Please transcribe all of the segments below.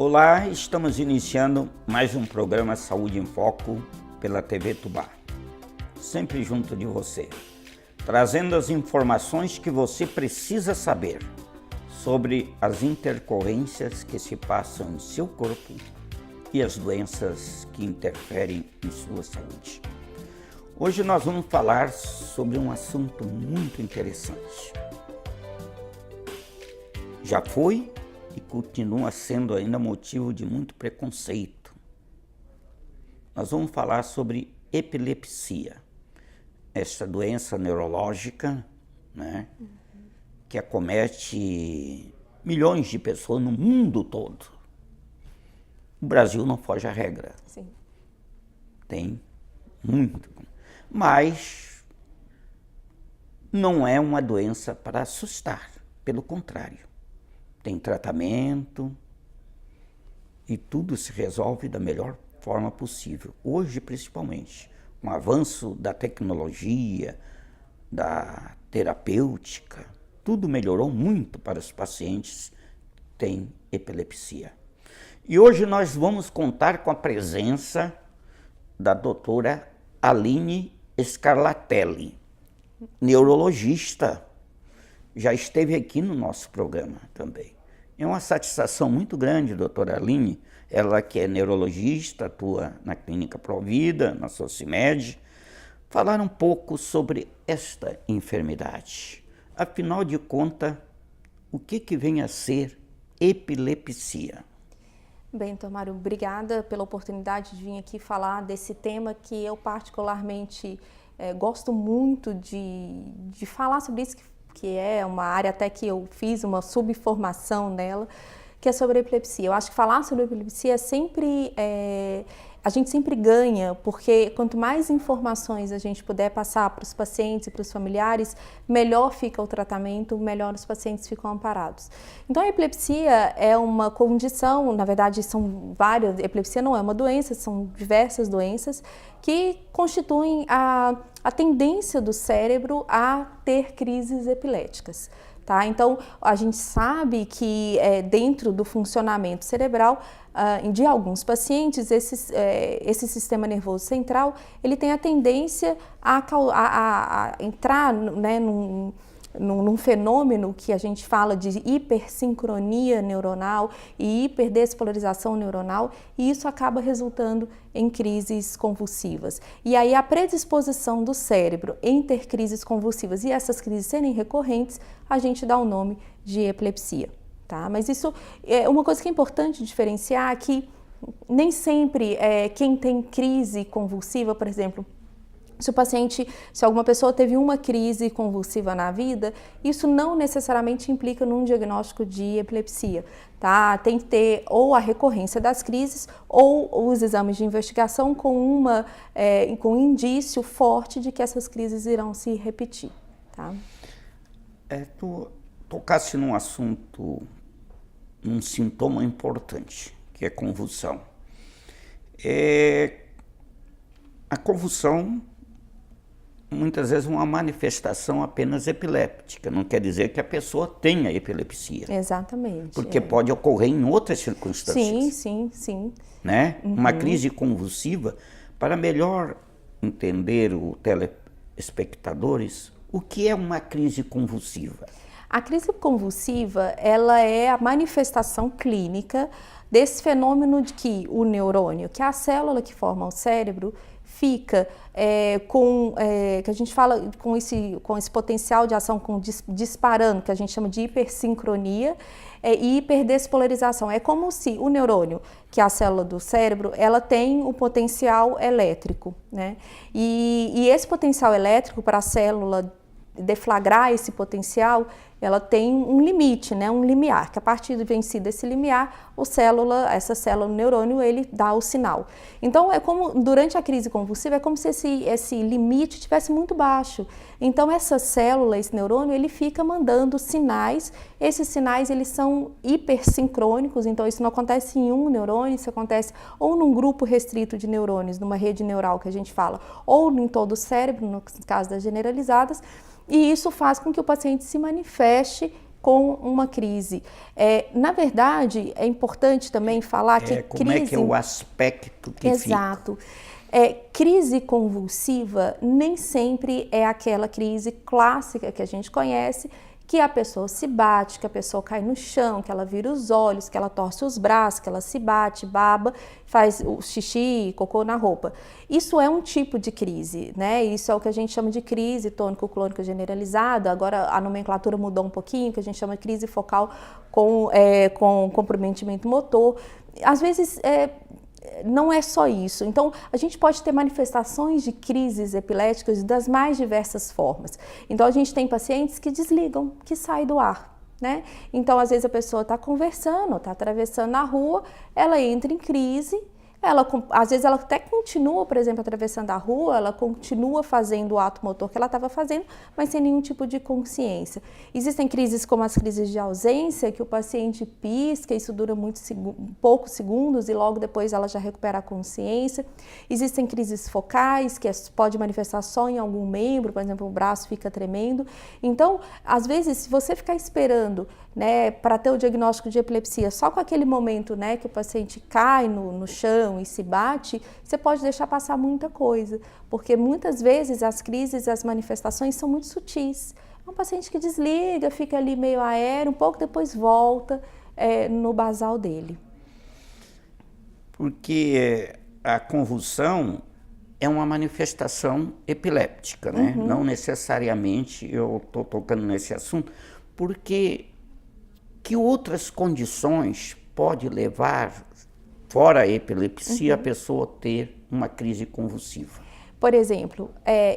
Olá, estamos iniciando mais um programa Saúde em Foco pela TV Tubá. Sempre junto de você, trazendo as informações que você precisa saber sobre as intercorrências que se passam em seu corpo e as doenças que interferem em sua saúde. Hoje nós vamos falar sobre um assunto muito interessante. Já foi e continua sendo ainda motivo de muito preconceito. Nós vamos falar sobre epilepsia, essa doença neurológica, né, que acomete milhões de pessoas no mundo todo. O Brasil não foge à regra. Sim. Tem muito, mas não é uma doença para assustar, pelo contrário. Tem tratamento e tudo se resolve da melhor forma possível. Hoje, principalmente, com o avanço da tecnologia, da terapêutica, tudo melhorou muito para os pacientes que têm epilepsia. E hoje nós vamos contar com a presença da doutora Aline Scarlatelli, neurologista. Já esteve aqui no nosso programa também. É uma satisfação muito grande, doutora Aline, ela que é neurologista, atua na Clínica Provida, na Socimed, falar um pouco sobre esta enfermidade. Afinal de contas, o que vem a ser epilepsia? Bem, doutor Mário, obrigada pela oportunidade de vir aqui falar desse tema que eu particularmente gosto muito de falar sobre isso, que é uma área até que eu fiz uma subformação nela, que é sobre epilepsia. Eu acho que falar sobre epilepsia a gente sempre ganha, porque quanto mais informações a gente puder passar para os pacientes e para os familiares, melhor fica o tratamento, melhor os pacientes ficam amparados. Então a epilepsia é uma condição, na verdade são várias, epilepsia não é uma doença, são diversas doenças que constituem a tendência do cérebro a ter crises epiléticas. Tá? Então, a gente sabe que dentro do funcionamento cerebral de alguns pacientes, esse sistema nervoso central, ele tem a tendência a entrar, né, num fenômeno que a gente fala de hipersincronia neuronal e hiperdespolarização neuronal, e isso acaba resultando em crises convulsivas. E aí a predisposição do cérebro em ter crises convulsivas e essas crises serem recorrentes, a gente dá o nome de epilepsia. Tá? Mas isso é uma coisa que é importante diferenciar, que nem sempre quem tem crise convulsiva, por exemplo, se alguma pessoa teve uma crise convulsiva na vida, isso não necessariamente implica num diagnóstico de epilepsia, tá? Tem que ter ou a recorrência das crises ou os exames de investigação com um indício forte de que essas crises irão se repetir, tá? Tu tocasse num assunto, num sintoma importante, que é convulsão. A convulsão muitas vezes uma manifestação apenas epiléptica, não quer dizer que a pessoa tenha epilepsia. Exatamente. Porque pode ocorrer em outras circunstâncias. Sim. Né? Uhum. Uma crise convulsiva, para melhor entender os telespectadores, o que é uma crise convulsiva? A crise convulsiva, ela é a manifestação clínica desse fenômeno de que o neurônio, que é a célula que forma o cérebro, fica que a gente fala com esse potencial de ação disparando, que a gente chama de hipersincronia e hiperdespolarização. É como se o neurônio, que é a célula do cérebro, ela tem o potencial elétrico, né? E esse potencial elétrico, para a célula deflagrar esse potencial, ela tem um limite, né, um limiar, que a partir de vencido esse limiar, essa célula do neurônio, ele dá o sinal. Então, é como, durante a crise convulsiva, é como se esse limite estivesse muito baixo. Então, essa célula, esse neurônio, ele fica mandando sinais. Esses sinais, eles são hipersincrônicos, então isso não acontece em um neurônio, isso acontece ou num grupo restrito de neurônios, numa rede neural que a gente fala, ou em todo o cérebro, no caso das generalizadas. E isso faz com que o paciente se manifeste com uma crise. Na verdade, é importante também falar que como crise... é que é o aspecto que Exato. Crise convulsiva nem sempre é aquela crise clássica que a gente conhece, que a pessoa se bate, que a pessoa cai no chão, que ela vira os olhos, que ela torce os braços, que ela se bate, baba, faz o xixi, cocô na roupa. Isso é um tipo de crise, né? Isso é o que a gente chama de crise tônico-clônica generalizada. Agora a nomenclatura mudou um pouquinho, que a gente chama de crise focal com comprometimento motor. Às vezes não é só isso. Então, a gente pode ter manifestações de crises epiléticas das mais diversas formas. Então, a gente tem pacientes que desligam, que saem do ar, né? Então, às vezes a pessoa está conversando, está atravessando a rua, ela entra em crise, às vezes ela até continua, por exemplo, atravessando a rua, ela continua fazendo o ato motor que ela estava fazendo, mas sem nenhum tipo de consciência. Existem crises como as crises de ausência, que o paciente pisca, isso dura poucos segundos e logo depois ela já recupera a consciência. Existem crises focais, que pode manifestar só em algum membro, por exemplo, o braço fica tremendo. Então, às vezes, se você ficar esperando, né, para ter o diagnóstico de epilepsia só com aquele momento, né, que o paciente cai no chão e se bate, você pode deixar passar muita coisa, porque muitas vezes as crises, as manifestações são muito sutis. É um paciente que desliga, fica ali meio aéreo, um pouco depois volta no basal dele. Porque a convulsão é uma manifestação epiléptica, né? Uhum. Não necessariamente eu estou tocando nesse assunto, porque que outras condições pode levar, fora a epilepsia, a pessoa ter uma crise convulsiva? Por exemplo,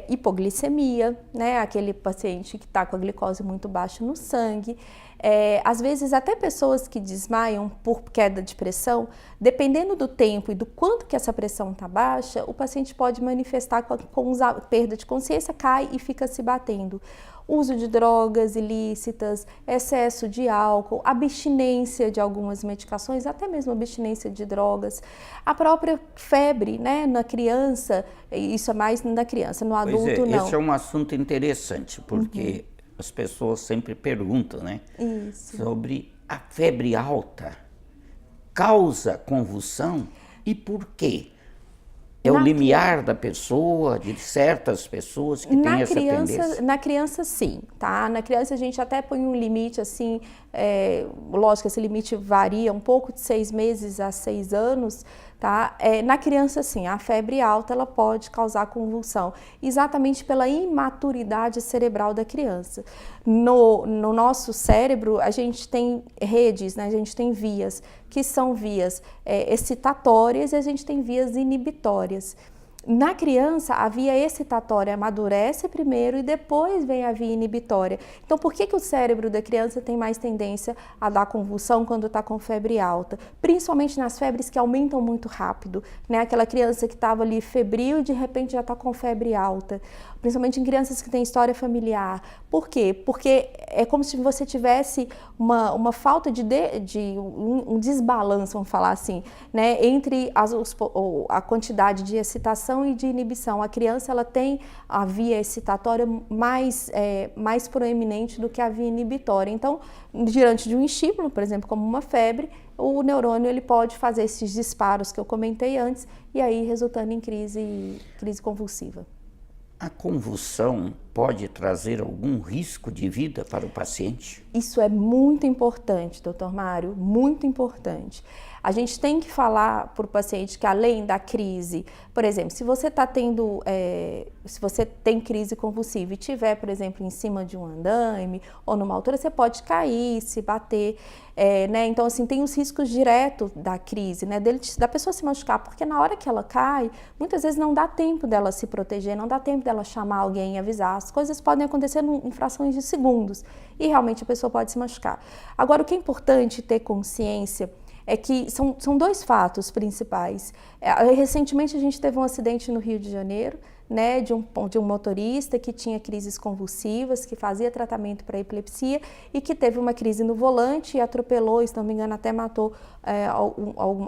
hipoglicemia, né? Aquele paciente que está com a glicose muito baixa no sangue. Às vezes até pessoas que desmaiam por queda de pressão, dependendo do tempo e do quanto que essa pressão está baixa, o paciente pode manifestar com perda de consciência, cai e fica se batendo. Uso de drogas ilícitas, excesso de álcool, abstinência de algumas medicações, até mesmo abstinência de drogas, a própria febre, né, na criança, isso é mais na criança, no adulto não. Esse é um assunto interessante, porque as pessoas sempre perguntam, né, sobre a febre alta, causa convulsão e por quê? É o limiar da pessoa, de certas pessoas que têm essa tendência? Na criança, sim, tá? Na criança a gente até põe um limite, assim, lógico, esse limite varia um pouco, de 6 meses a 6 anos, tá? Na criança, sim, a febre alta, ela pode causar convulsão, exatamente pela imaturidade cerebral da criança. No nosso cérebro, a gente tem redes, né? A gente tem vias, que são vias excitatórias e a gente tem vias inibitórias. Na criança, a via excitatória amadurece primeiro e depois vem a via inibitória. Então, por que o cérebro da criança tem mais tendência a dar convulsão quando está com febre alta? Principalmente nas febres que aumentam muito rápido, né? Aquela criança que estava ali febril e de repente já está com febre alta. Principalmente em crianças que têm história familiar. Por quê? Porque é como se você tivesse uma falta um desbalanço, vamos falar assim, né? Entre a quantidade de excitação e de inibição. A criança, ela tem a via excitatória mais proeminente do que a via inibitória. Então, diante de um estímulo, por exemplo, como uma febre, o neurônio ele pode fazer esses disparos que eu comentei antes e aí resultando em crise convulsiva. A convulsão pode trazer algum risco de vida para o paciente? Isso é muito importante, doutor Mário, muito importante. A gente tem que falar para o paciente que além da crise, por exemplo, se você se você tem crise convulsiva e tiver, por exemplo, em cima de um andaime ou numa altura, você pode cair, se bater, né? Então, assim, tem os riscos diretos da crise, né? Da pessoa se machucar, porque na hora que ela cai, muitas vezes não dá tempo dela se proteger, não dá tempo dela chamar alguém e avisar. As coisas podem acontecer em frações de segundos e realmente a pessoa pode se machucar. Agora, o que é importante ter consciência é que são 2 fatos principais. Recentemente a gente teve um acidente no Rio de Janeiro, né, de um motorista que tinha crises convulsivas, que fazia tratamento para epilepsia e que teve uma crise no volante e atropelou, se não me engano, até matou,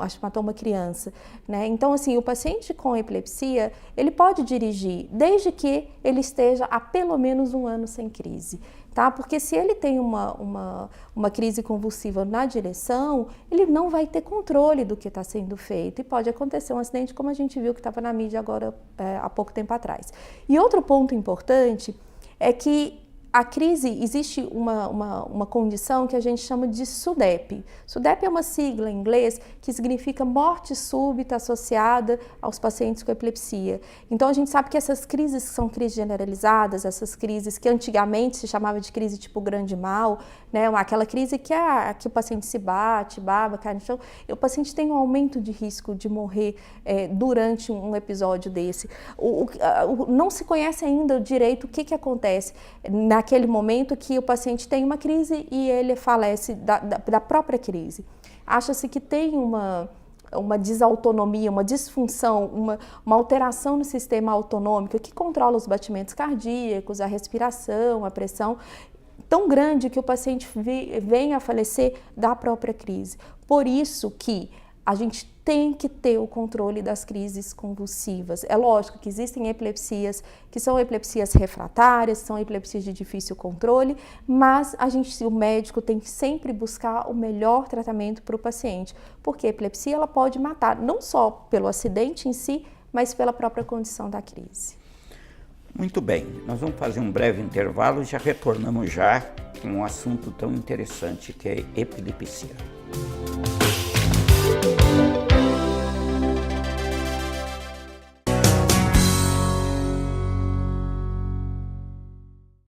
acho que matou uma criança, né? Então, assim, o paciente com epilepsia, ele pode dirigir desde que ele esteja há pelo menos 1 ano sem crise. tá? Porque se ele tem uma crise convulsiva na direção, ele não vai ter controle do que está sendo feito e pode acontecer um acidente como a gente viu que estava na mídia agora há pouco tempo atrás. E outro ponto importante é que a crise, existe uma condição que a gente chama de SUDEP. SUDEP é uma sigla em inglês que significa morte súbita associada aos pacientes com epilepsia. Então a gente sabe que essas crises que são crises generalizadas, essas crises que antigamente se chamava de crise tipo grande mal, né, aquela crise que o paciente se bate, baba, cai no chão, e o paciente tem um aumento de risco de morrer durante um episódio desse. Não se conhece ainda direito o que acontece naquele momento que o paciente tem uma crise e ele falece da própria crise. Acha-se que tem uma desautonomia, uma disfunção, uma alteração no sistema autonômico que controla os batimentos cardíacos, a respiração, a pressão, tão grande que o paciente venha a falecer da própria crise. Por isso que a gente tem que ter o controle das crises convulsivas. É lógico que existem epilepsias que são epilepsias refratárias, são epilepsias de difícil controle, mas o médico tem que sempre buscar o melhor tratamento para o paciente, porque a epilepsia ela pode matar, não só pelo acidente em si, mas pela própria condição da crise. Muito bem, nós vamos fazer um breve intervalo e já retornamos já com um assunto tão interessante que é epilepsia.